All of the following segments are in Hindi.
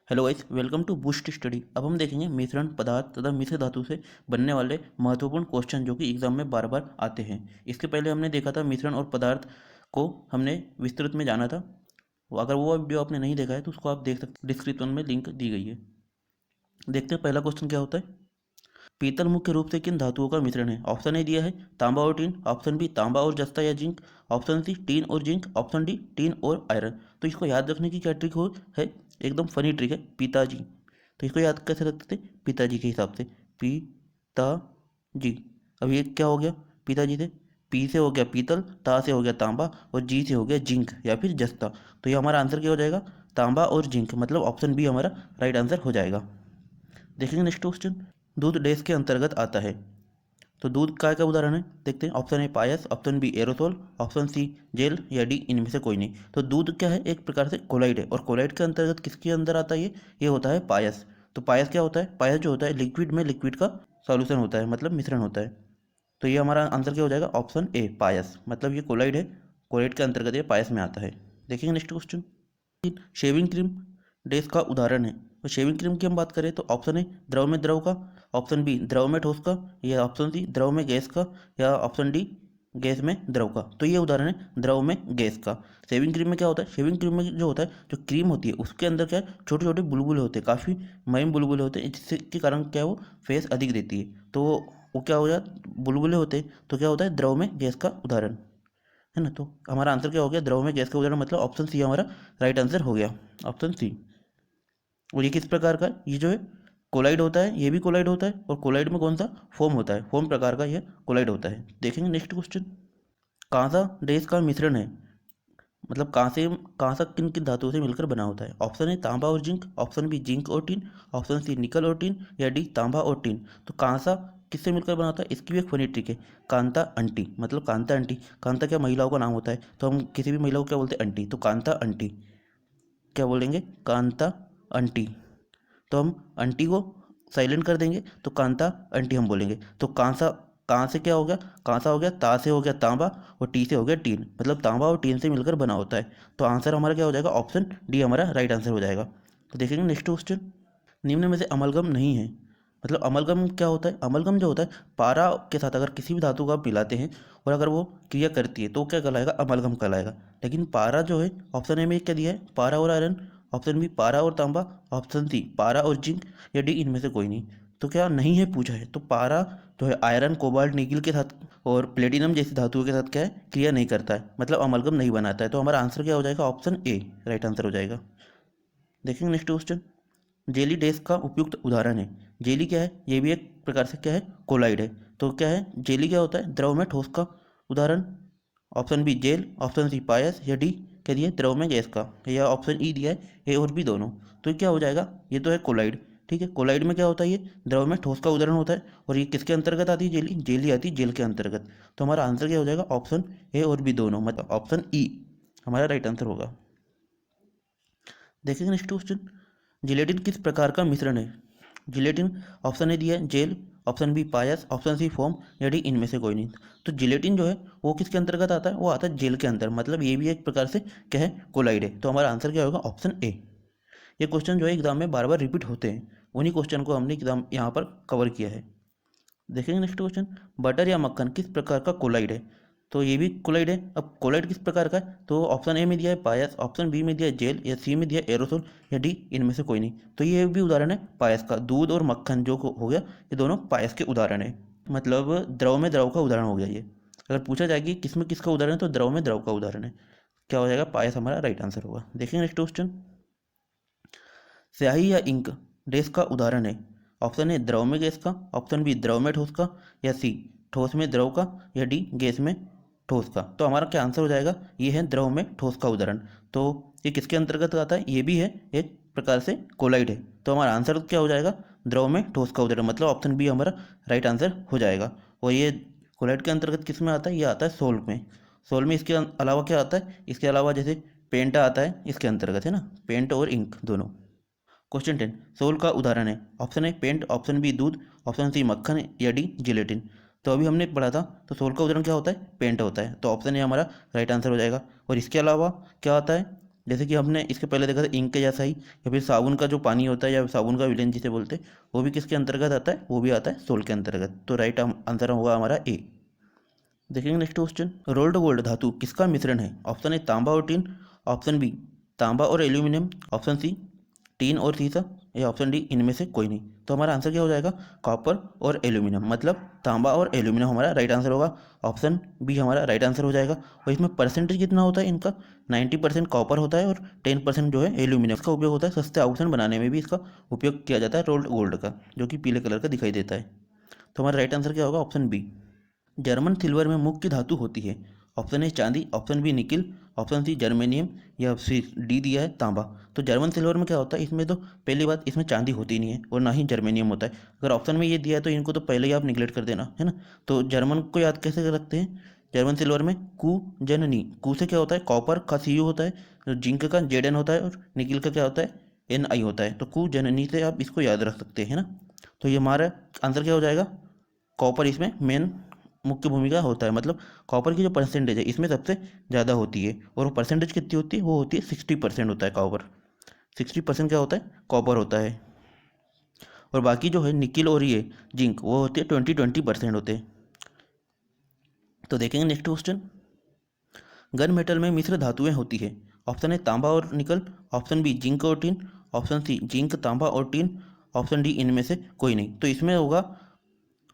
Hello guys, welcome to Boost Study. अब हम देखेंगे मिश्रण पदार्थ तथा मिश्र धातु से बनने वाले महत्वपूर्ण क्वेश्चन जो कि एग्जाम में बार बार आते हैं। इसके पहले हमने देखा था मिश्रण और पदार्थ को हमने विस्तृत में जाना था। अगर वो वीडियो आपने नहीं देखा है तो उसको आप देख सकते हैं, डिस्क्रिप्शन में लिंक दी गई है। देखते हैं पहला क्वेश्चन क्या होता है। पीतल मुख्य रूप से किन धातुओं का मिश्रण है? ऑप्शन ए दिया है तांबा और टीन, ऑप्शन बी तांबा और जस्ता या जिंक, ऑप्शन सी टीन और जिंक, ऑप्शन डी टीन और आयरन। तो इसको याद रखने की क्या ट्रिक हो है? एकदम फनी ट्रिक है, पिताजी। तो इसको याद कैसे रखते थे? पिताजी के हिसाब से, पिताजी। अब ये क्या हो गया पिताजी से? पी से हो गया पीतल, ता से हो गया तांबा और जी से हो गया जिंक या फिर जस्ता। तो ये हमारा आंसर क्या हो जाएगा? तांबा और जिंक, मतलब ऑप्शन बी हमारा राइट आंसर हो जाएगा। देखेंगे नेक्स्ट क्वेश्चन। दूध डैश के अंतर्गत आता है? तो दूध का क्या उदाहरण है? देखते हैं। ऑप्शन ए पायस, option B aerosol, option C gel या डी इनमें से कोई नहीं। तो दूध क्या है? एक प्रकार से कोलाइड है, और कोलाइड के अंतर्गत किसके अंदर आता है? ये होता है पायस। तो पायस क्या होता है? पायस जो होता है लिक्विड में लिक्विड का सॉल्यूशन होता है, मतलब मिश्रण होता है। तो ये हमारा आंसर क्या हो जाएगा? ऑप्शन ए पायस, मतलब ये कोलाइड है, कोलाइड के अंतर्गत ये पायस में आता है। देखेंगे next question. Shaving cream dash का उदाहरण है? तो शेविंग क्रीम की हम बात करें तो ऑप्शन ए द्रव में द्रव का, ऑप्शन बी द्रव में ठोस का, या ऑप्शन सी द्रव में गैस का, या ऑप्शन डी गैस में द्रव का। तो ये उदाहरण है द्रव में गैस का। शेविंग क्रीम में क्या होता है? शेविंग क्रीम में जो होता है, जो क्रीम होती है उसके अंदर क्या है, छोटे छोटे बुलबुले होते हैं, काफ़ी महीन बुलबुले होते हैं, जिससे के कारण क्या है, वो फेस अधिक देती है। तो वो क्या हो जाता, बुलबुले होते हैं, तो क्या होता है? द्रव में गैस का उदाहरण है ना। तो हमारा आंसर क्या हो गया? द्रव में गैस का उदाहरण, मतलब ऑप्शन सी हमारा राइट आंसर हो गया, ऑप्शन सी। और ये किस प्रकार का है? ये जो है कोलाइड होता है, ये भी कोलाइड होता है, और कोलाइड में कौन सा फोम होता है? फोम प्रकार का ये कोलाइड होता है। देखेंगे नेक्स्ट क्वेश्चन। कांसा डैश का मिश्रण है? मतलब कांसा किन किन धातुओं से मिलकर बना होता है? ऑप्शन है तांबा और जिंक, ऑप्शन बी जिंक और टीन, ऑप्शन सी निकल और टीन, या डी तांबा और टीन। तो कांसा किससे मिलकर बना होता है? इसकी भी एक फनी ट्रिक है, कांता अंटी। मतलब कांता अंटी, कांता क्या महिलाओं का नाम होता है, तो हम किसी भी महिला को क्या बोलते हैं? अंटी। तो कांता अंटी क्या बोलेंगे? कांता अंटी। तो हम अंटी को साइलेंट कर देंगे तो कांता अंटी हम बोलेंगे। तो कांसा, कहाँ से क्या हो गया? कांसा हो गया, ता से हो गया तांबा, और टी से हो गया टीन, मतलब तांबा और टीन से मिलकर बना होता है। तो आंसर हमारा क्या हो जाएगा? ऑप्शन डी हमारा राइट आंसर हो जाएगा। तो देखेंगे नेक्स्ट क्वेश्चन। निम्न में से अमलगम नहीं है? मतलब अमलगम क्या होता है? अमलगम जो होता है, पारा के साथ अगर किसी भी धातु को आप मिलाते हैं और अगर वो क्रिया करती है तो क्या कहलाएगा? अमलगम कहलाएगा। लेकिन पारा जो है, ऑप्शन ए में क्या दिया है? पारा और आयरन, ऑप्शन बी पारा और तांबा, ऑप्शन सी पारा और जिंक, या डी इनमें से कोई नहीं। तो क्या नहीं है पूछा है, तो पारा जो है आयरन कोबाल्ट निकिल के साथ और प्लेटिनम जैसी धातुओं के साथ क्या है? क्रिया नहीं करता है, मतलब अमलगम नहीं बनाता है। तो हमारा आंसर क्या हो जाएगा? ऑप्शन ए राइट आंसर हो जाएगा। देखेंगे नेक्स्ट क्वेश्चन। जेली डैश का उपयुक्त उदाहरण है? जेली क्या है? ये भी एक प्रकार से क्या है? कोलाइड है। तो क्या है? जेली क्या होता है? द्रव में ठोस का उदाहरण। Option B gel, option C पायस, या डी क्या दिया है? द्रव में गैस का, या ऑप्शन ई दिया है ए और बी दोनों। तो ये क्या हो जाएगा? ये तो है कोलाइड। ठीक है, कोलाइड में क्या होता है? ये द्रव में ठोस का उदाहरण होता है। और ये किसके अंतर्गत आती है? जेली, जेली आती है जेल के अंतर्गत। तो हमारा आंसर क्या हो जाएगा? ऑप्शन ए और बी दोनों, मतलब ऑप्शन ई हमारा राइट आंसर होगा। देखेंगे नेक्स्ट क्वेश्चन। जिलेटिन किस प्रकार का मिश्रण है? जिलेटिन ऑप्शन ए दिया है जेल, ऑप्शन बी पायस, ऑप्शन सी फोम, या डी इनमें से कोई नहीं। तो जिलेटिन जो है वो किसके अंतर्गत आता है? वो आता है जेल के अंदर, मतलब ये भी एक प्रकार से क्या है? कोलाइड है। तो हमारा आंसर क्या होगा? Option A. ये क्वेश्चन जो है एग्जाम में बार बार रिपीट होते हैं, उन्हीं क्वेश्चन को हमने एग्जाम यहाँ पर कवर किया है। देखेंगे नेक्स्ट क्वेश्चन। बटर या मक्खन किस प्रकार का कोलाइड है? तो ये भी कोलाइड है। अब कोलाइड किस प्रकार का है? तो ऑप्शन ए में दिया है पायस, ऑप्शन बी में दिया है जेल, या सी में दिया है एरोसोल, या डी इनमें से कोई नहीं। तो ये भी उदाहरण है पायस का। दूध और मक्खन जो हो गया, ये दोनों पायस के उदाहरण है, मतलब द्रव में द्रव का उदाहरण हो गया ये। अगर पूछा जाए कि किसमें किसका उदाहरण है, तो द्रव में द्रव का उदाहरण है। क्या हो जाएगा? पायस हमारा राइट आंसर होगा। देखेंगे नेक्स्ट क्वेश्चन। स्याही या इंक डैश का उदाहरण है? ऑप्शन ए द्रव में गैस का, ऑप्शन बी द्रव में ठोस का, या सी ठोस में द्रव का, या डी गैस में ठोस का। तो हमारा क्या आंसर हो जाएगा? ये है द्रव में ठोस का उदाहरण। तो ये किसके अंतर्गत आता है? ये भी है एक प्रकार से कोलाइड है। तो हमारा आंसर क्या हो जाएगा? द्रव में ठोस का उदाहरण, मतलब ऑप्शन बी हमारा राइट आंसर हो जाएगा। और ये कोलाइड के अंतर्गत किस में आता है? ये आता है सोल्ट में। सोल्ट में इसके अलावा क्या आता है? इसके अलावा जैसे पेंट आता है इसके अंतर्गत, है ना, पेंट और इंक दोनों। क्वेश्चन 10 सोल का उदाहरण है? Option A paint, option B दूध, ऑप्शन सी मक्खन, या डी जिलेटिन। तो अभी हमने पढ़ा था, तो सोल का उदाहरण क्या होता है? पेंट होता है। तो ऑप्शन ए हमारा राइट आंसर हो जाएगा। और इसके अलावा क्या आता है? जैसे कि हमने इसके पहले देखा था इंक के जैसा ही, या फिर साबुन का जो पानी होता है या साबुन का विलेन जिसे बोलते हैं, वो भी किसके अंतर्गत आता है, वो भी आता है सोल्ट के अंतर्गत। तो राइट आंसर होगा हमारा ए। देखेंगे नेक्स्ट क्वेश्चन, रोल्ड गोल्ड धातु किसका मिश्रण है? ऑप्शन ए तांबा और टीन, ऑप्शन बी तांबा और एल्यूमिनियम, ऑप्शन सी टीन और सीसा, या ऑप्शन डी इनमें से कोई नहीं। तो हमारा आंसर क्या हो जाएगा, कॉपर और एल्यूमिनियम, मतलब तांबा और एल्यूमिनियम हमारा राइट आंसर होगा। ऑप्शन बी हमारा राइट आंसर हो जाएगा। और इसमें परसेंटेज कितना होता है इनका, 90% कॉपर होता है और 10% जो है एल्यूमिनियम। इसका उपयोग होता है सस्ते आभूषण बनाने में भी इसका उपयोग किया जाता है रोल्ड गोल्ड का, जो कि पीले कलर का दिखाई देता है। तो हमारा राइट आंसर क्या होगा, ऑप्शन बी। जर्मन सिल्वर में मुख्य धातु होती है? ऑप्शन ए चांदी, option B nickel, option C germanium, या फिर डी दिया है तांबा। तो जर्मन सिल्वर में क्या होता है, इसमें तो पहली बात इसमें चांदी होती नहीं है और ना ही जर्मेनियम होता है। अगर ऑप्शन में ये दिया है तो इनको तो पहले ही आप निगलेक्ट कर देना है ना। तो जर्मन को याद कैसे रखते हैं, जर्मन सिल्वर में कु जन नी, कु से क्या होता है, कॉपर का सी यू होता है, जिंक का जेड एन होता है, और निकिल का क्या होता है, एन आई होता है। तो कु जन नी से आप इसको याद रख सकते हैं ना। तो ये हमारा आंसर क्या हो जाएगा, कॉपर इसमें मेन मुख्य भूमिका होता है, मतलब कॉपर की जो परसेंटेज है इसमें सबसे ज़्यादा होती है। और वो परसेंटेज कितनी होती है, वो होती है 60% होता है कॉपर। 60% क्या होता है, कॉपर होता है। और बाकी जो है निकिल और ये जिंक वो होते हैं 20% होते हैं। तो देखेंगे नेक्स्ट क्वेश्चन, गन मेटल में मिश्र धातुएं होती है? ऑप्शन ए तांबा और निकल, ऑप्शन बी जिंक और टीन, ऑप्शन सी जिंक तांबा और टीन, ऑप्शन डी इनमें से कोई नहीं। तो इसमें होगा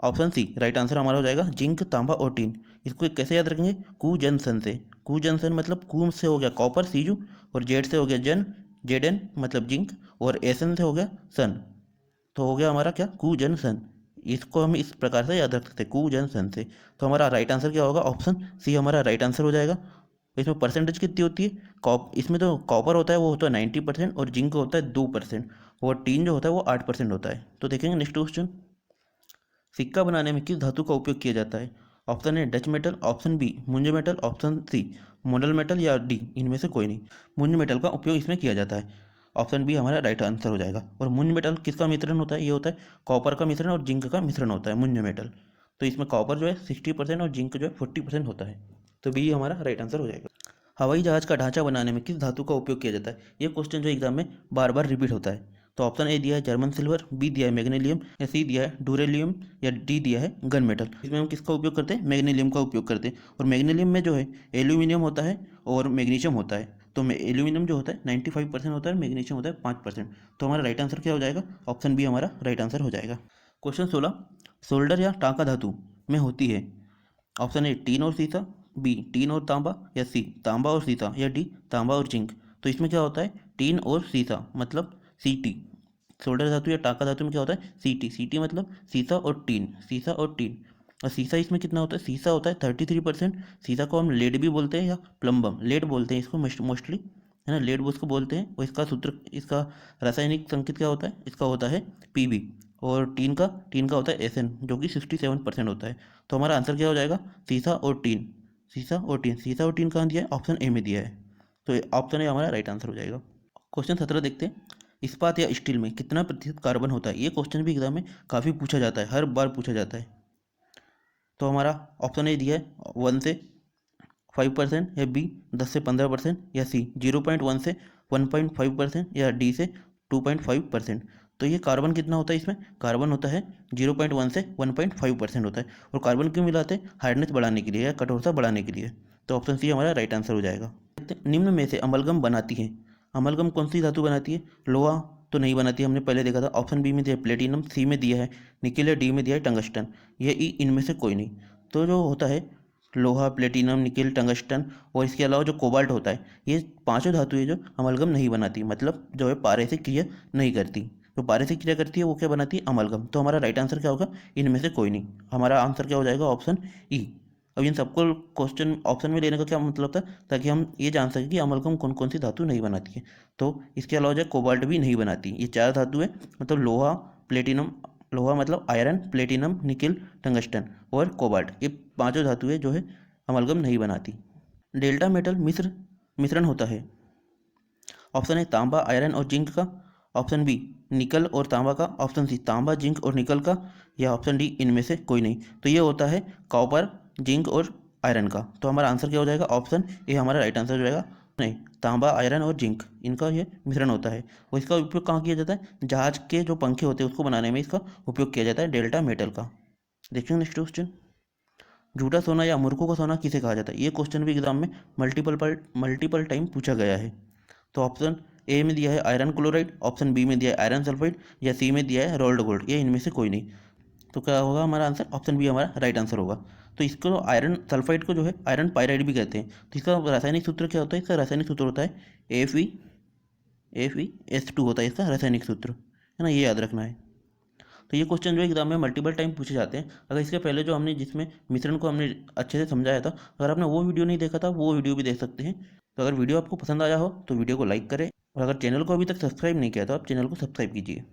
ऑप्शन सी, राइट आंसर हमारा हो जाएगा जिंक तांबा और टीन। इसको कैसे याद रखेंगे, कु जंक्शन से। कु जंक्शन मतलब कु से हो गया कॉपर सी यू, और जेड से हो गया जन जेड एन मतलब जिंक, और एस एन से हो गया सन। तो हो गया हमारा क्या, कु जंक्शन। इसको हम इस प्रकार से याद रख सकते हैं, कु जंक्शन से। तो हमारा राइट आंसर क्या होगा, ऑप्शन सी हमारा राइट आंसर हो जाएगा। इसमें परसेंटेज कितनी होती है, इसमें तो कॉपर होता है वो होता है 90%, और जिंक होता है 2%, और टीन जो होता है वो 8% होता है। तो देखेंगे नेक्स्ट क्वेश्चन, सिक्का बनाने में किस धातु का उपयोग किया जाता है? Option A Dutch metal, option B Muntz metal, option C Monel metal, या डी इनमें से कोई नहीं। मुंज मेटल का उपयोग इसमें किया जाता है। ऑप्शन बी हमारा राइट आंसर हो जाएगा। और मुंज मेटल किसका मिश्रण होता है, ये होता है कॉपर का मिश्रण और जिंक का मिश्रण होता है मुंज मेटल। तो इसमें कॉपर जो है 60% और जिंक जो है 40% होता है। तो बी हमारा राइट आंसर हो जाएगा। हवाई जहाज का ढांचा बनाने में किस धातु का उपयोग किया जाता है? ये क्वेश्चन जो एग्जाम में बार बार रिपीट होता है। तो ऑप्शन ए दिया है जर्मन सिल्वर, बी दिया है मैग्नीशियम, या सी दिया है डूरेलियम, या डी दिया है गन मेटल। इसमें हम किसका उपयोग करते हैं, मैग्नीशियम का उपयोग करते हैं। और मैग्नीशियम में जो है एल्यूमिनियम होता है और मैग्नीशियम होता है। तो एल्यूमिनियम जो होता है 95% होता है, मैग्नीशियम होता है 5%। तो हमारा राइट आंसर क्या हो जाएगा, ऑप्शन बी हमारा राइट आंसर हो जाएगा। क्वेश्चन 16, सोल्डर या टांका धातु में होती है? ऑप्शन ए टीन और सीसा, बी टीन और तांबा, या सी तांबा और सीसा, या डी तांबा और जिंक। तो इसमें क्या होता है, टीन और सीसा मतलब सीटी। सोल्डर धातु या टांका धातु में क्या होता है, सीटी। सीटी मतलब सीसा और टीन, सीसा और टीन। और सीसा इसमें कितना होता है, सीसा होता है 33%। सीसा को हम लेड भी बोलते हैं या प्लम्बम, लेड बोलते हैं इसको मोस्टली, है ना, लेड उसको बोलते हैं। और इसका सूत्र, इसका रासायनिक संकेत क्या होता है, इसका होता है पीबी। और टीन का होता है एसएन, जो कि 67% होता है। तो हमारा आंसर क्या हो जाएगा, सीसा और टीन। सीसा और टीन, सीसा और टीन कहाँ दिया है, ऑप्शन ए में दिया है। तो ऑप्शन ए हमारा राइट आंसर हो जाएगा। क्वेश्चन 17 देखते हैं, इस्पात या स्टील में कितना प्रतिशत कार्बन होता है? ये क्वेश्चन भी एग्जाम में काफ़ी पूछा जाता है, हर बार पूछा जाता है। तो हमारा ऑप्शन ए दिया है 1 से 5%, या बी 10 से 15%, या सी 0.1 से 1.5%, या डी से 2.5%। तो ये कार्बन कितना होता है, इसमें कार्बन होता है 0.1 से 1.5% होता है। और कार्बन क्यों मिलाते हैं, हार्डनेस बढ़ाने के लिए या कठोरता बढ़ाने के लिए। तो ऑप्शन सी हमारा राइट आंसर हो जाएगा। निम्न में से अमलगम बनाती है, अमलगम कौन सी धातु बनाती है? लोहा तो नहीं बनाती, हमने पहले देखा था। ऑप्शन बी में दिया है प्लेटिनम, सी में दिया है निकेल, या डी में दिया है टंगस्टन, ये ई इनमें से कोई नहीं। तो जो होता है लोहा, प्लेटिनम, निकेल, टंगस्टन, और इसके अलावा जो कोबाल्ट होता है, ये पांचों धातुएं जो अमलगम नहीं बनाती, मतलब जो है पारे से क्रिया नहीं करती। तो पारे से क्रिया करती है वो क्या बनाती है, अमलगम। तो हमारा राइट आंसर क्या होगा, इनमें से कोई नहीं। हमारा आंसर क्या हो जाएगा, ऑप्शन ई। अब इन सबको क्वेश्चन ऑप्शन में लेने का क्या मतलब था, ताकि हम ये जान सकें कि अमलगम कौन कौन सी धातु नहीं बनाती है। तो इसके अलावा जो कोबाल्ट भी नहीं बनाती। ये चार धातु है, मतलब लोहा, प्लेटिनम, लोहा मतलब आयरन, प्लेटिनम, निकेल, टंगस्टन और कोबाल्ट, ये पांचों धातुएं जो है अमलगम नहीं बनाती। डेल्टा मेटल मिश्रण होता है? ऑप्शन ए तांबा, आयरन और जिंक का, ऑप्शन बी निकल और तांबा का, ऑप्शन सी तांबा, जिंक और निकल का, या ऑप्शन डी इनमें से कोई नहीं। तो ये होता है कॉपर, जिंक और आयरन का। तो हमारा आंसर क्या हो जाएगा, ऑप्शन ए हमारा राइट आंसर हो जाएगा। नहीं, तांबा, आयरन और जिंक इनका ये मिश्रण होता है। और इसका उपयोग कहाँ किया जाता है? जहाज के जो पंखे होते हैं उसको बनाने में इसका उपयोग किया जाता है, डेल्टा मेटल का। देखिए नेक्स्ट क्वेश्चन, झूठा सोना या मूर्खों का सोना किसे कहा जाता है? ये क्वेश्चन भी एग्जाम में मल्टीपल टाइम पूछा गया है। तो ऑप्शन ए में दिया है आयरन क्लोराइड, ऑप्शन बी में दिया है आयरन सल्फाइड, या सी में दिया है रोल्ड गोल्ड। ये इनमें से कोई नहीं। तो क्या होगा हमारा आंसर? ऑप्शन बी हमारा राइट आंसर होगा। तो इसको आयरन सल्फाइड को जो है आयरन पायराइड भी कहते हैं। तो इसका रासायनिक सूत्र क्या होता है? इसका रासायनिक सूत्र होता है Fe2 होता है इसका रासायनिक सूत्र, है ना, ये याद रखना है। तो ये क्वेश्चन जो एग्जाम में मल्टीपल टाइम पूछे जाते हैं। अगर इसके पहले जो हमने जिसमें मिश्रण को हमने अच्छे से समझाया था, अगर आपने वो वीडियो नहीं देखा था वो वीडियो भी देख सकते हैं। तो अगर वीडियो आपको पसंद आया हो तो वीडियो को लाइक करें, और अगर चैनल को अभी तक सब्सक्राइब नहीं किया तो आप चैनल को सब्सक्राइब कीजिए।